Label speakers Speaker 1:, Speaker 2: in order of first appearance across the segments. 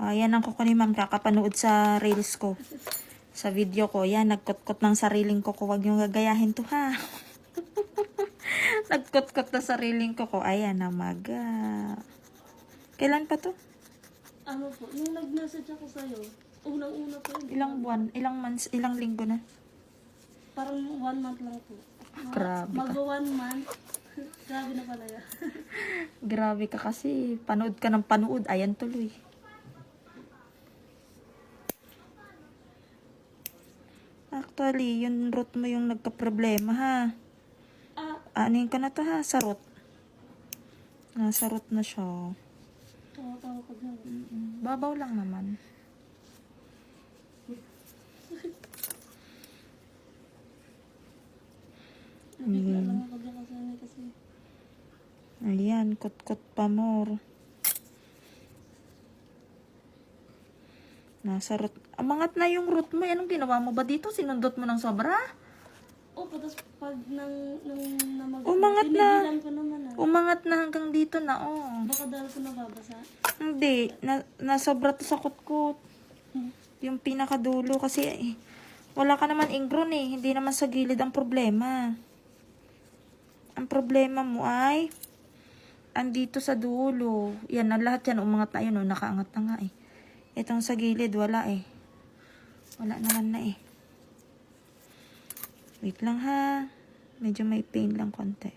Speaker 1: Ayan ang kuko ni ma'am, kakapanood sa reels ko. Sa video ko. Yan, nagkot-kot ng sariling ko. Huwag yung gagayahin to ha. Nagkot-kot na sariling ko. Ayan, namaga. Kailan pa to?
Speaker 2: Ano po, nung nag-message ako sa'yo, unang-una po yun.
Speaker 1: Ilang buwan? Ilang months? Ilang linggo na?
Speaker 2: Parang 1 month lang po.
Speaker 1: Grabe ka.
Speaker 2: Mag-1 month. Grabe na pala yan.
Speaker 1: Grabe ka kasi. Panood ka ng panood. Ayan tuloy. Actually, yung root mo yung nagka-problema ha. Anin ka na to ha, sa root. Nasa root na siya.
Speaker 2: Tawa-tawa ko dyan.
Speaker 1: Babaw lang naman.
Speaker 2: Nabigla lang ako dyan kasi.
Speaker 1: Ayan, kot-kot pa more. Nasa root. Amangat na yung root mo. Anong ginawa mo ba dito? Sinundot mo ng sobra?
Speaker 2: Opo, tapos pag
Speaker 1: Umangat na.
Speaker 2: tinigilan ko naman
Speaker 1: Umangat na hanggang dito na, oh.
Speaker 2: Baka dahil ko nababasa.
Speaker 1: Hindi. Nasobra to sa kutkot. Yung pinakadulo. Kasi wala ka naman ingrown eh. Hindi naman sa gilid ang problema. Ang problema mo ay andito sa dulo. Yan, ang lahat yan. Umangat na yun, oh. Nakaangat na nga eh. Itong sa gilid, wala eh. Wala naman na eh. Wait lang ha. Medyo may pain lang konti.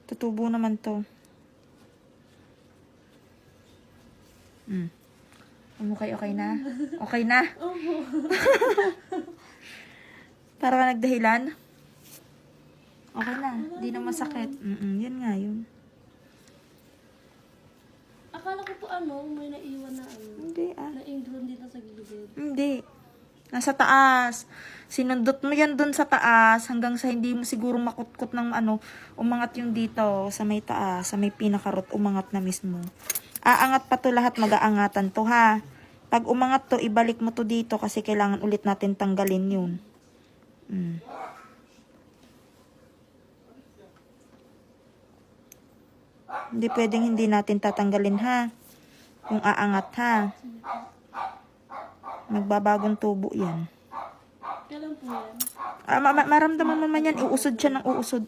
Speaker 1: Tutubo naman to. Okay na? Okay na?
Speaker 2: Opo.
Speaker 1: Para ka nagdahilan? Okay na. Di na masakit. Yan nga yun.
Speaker 2: Akala ko po may naiwan na
Speaker 1: Hindi
Speaker 2: na ingrown dito sa gilid.
Speaker 1: Hindi. Nasa taas. Sinundot mo yan dun sa taas hanggang sa hindi mo siguro makutkot ng umangat yung dito sa may taas, sa may pinakarot, umangat na mismo. Aangat pa to lahat, mag-aangatan to ha. Pag umangat to, ibalik mo to dito kasi kailangan ulit natin tanggalin yun. Hindi pwedeng hindi natin tatanggalin ha. Yung aangat ha. Nagbabagong tubo yan.
Speaker 2: Kailan po yan?
Speaker 1: Maramdaman mo man yan, uusod siya ng uusod.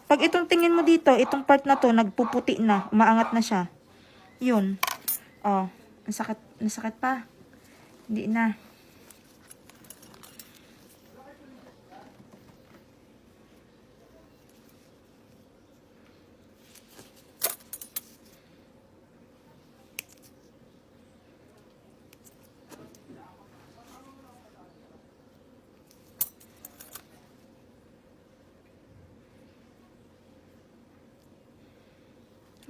Speaker 1: Pag itong tingin mo dito, itong part na to, nagpuputi na, umaangat na siya. Yun. Oh, nasakit pa. Hindi na.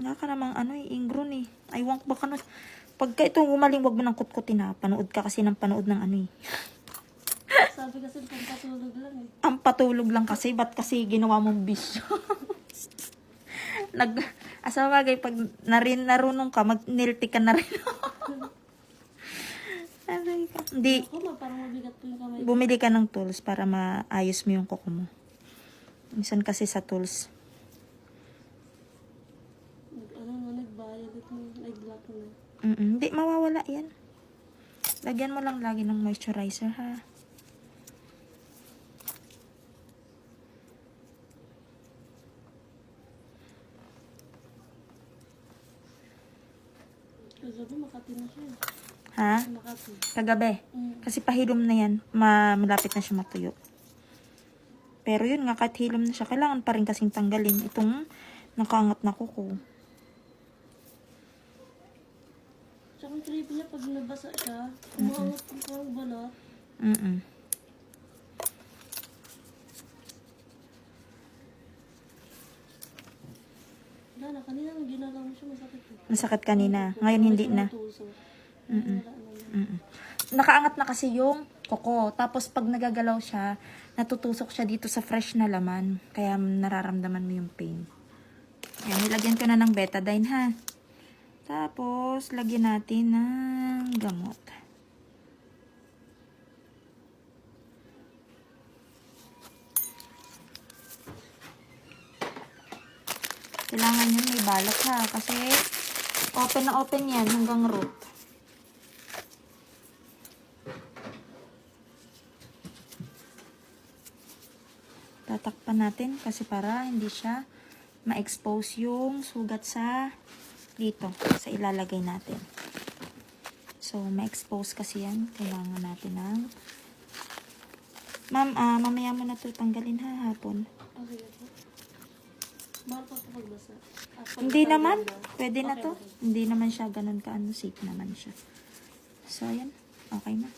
Speaker 1: Wala ka namang ingrown eh. Aywan ko baka pagka itong umaling, wag mo nang kutkutin ha. Panood ka kasi ng panood ng
Speaker 2: Sabi kasi pampatulog lang eh.
Speaker 1: Ang patulog lang kasi, ba't kasi ginawa mong bisyo? Asa bagay, pag narunong ka, mag-nilti ka na rin. Hindi.
Speaker 2: Ako parang mabigat po yung kamay.
Speaker 1: Bumili ka ng tools para maayos mo yung kuko mo. Minsan kasi sa tools.
Speaker 2: Nagbayad ito, nag-block na.
Speaker 1: Hindi, mawawala yan. Lagyan mo lang lagi ng moisturizer ha.
Speaker 2: Sabi, Makati na siya.
Speaker 1: Ha?
Speaker 2: Makati.
Speaker 1: Kagabi. Kasi pahilom na yan. Malapit na siya matuyo. Pero yun nga, kahit hilom na siya, kailangan pa rin kasing tanggalin itong nakaangat na kuko.
Speaker 2: Tsaka yung creepy niya, pag nabasa siya, umaangat yung parang balat. Wala na, kanina nang ginalaw mo siya, masakit eh.
Speaker 1: Masakit kanina. Ngayon hindi na. Nakaangat na kasi yung kuko. Tapos pag nagagalaw siya, natutusok siya dito sa fresh na laman. Kaya nararamdaman mo yung pain. Ayan, nilagyan ko na ng betadine ha. Tapos, lagyan natin ng gamot. Kailangan yun may balot ha. Kasi open na open yan hanggang root. Tatakpan natin kasi para hindi siya ma-expose yung sugat sa dito, sa ilalagay natin. So, ma-expose kasi yan. Kailangan natin ng... Ma'am, mamaya mo na ito tanggalin ha, hapon.
Speaker 2: Ah, sige po. Mahal pa po pagbasa.
Speaker 1: Hindi naman. Pwede na to. Hindi naman siya ganun ka. Safe naman siya. So, ayan. Okay na.